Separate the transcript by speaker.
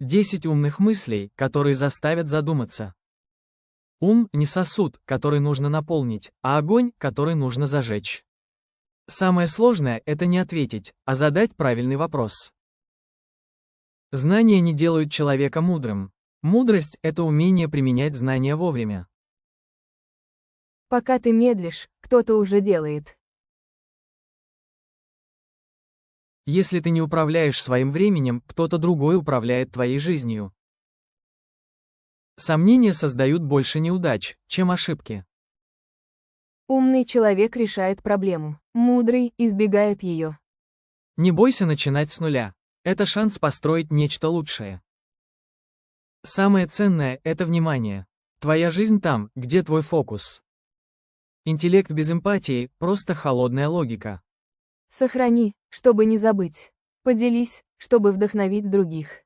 Speaker 1: 10 умных мыслей, которые заставят задуматься. Ум не сосуд, который нужно наполнить, а огонь, который нужно зажечь. Самое сложное – это не ответить, а задать правильный вопрос. Знания не делают человека мудрым. Мудрость – это умение применять знания вовремя.
Speaker 2: Пока ты медлишь, кто-то уже делает.
Speaker 1: Если ты не управляешь своим временем, кто-то другой управляет твоей жизнью. Сомнения создают больше неудач, чем ошибки.
Speaker 2: Умный человек решает проблему, мудрый избегает ее.
Speaker 1: Не бойся начинать с нуля. Это шанс построить нечто лучшее. Самое ценное – это внимание. Твоя жизнь там, где твой фокус. Интеллект без эмпатии – просто холодная логика.
Speaker 2: Сохрани, чтобы не забыть. Поделись, чтобы вдохновить других.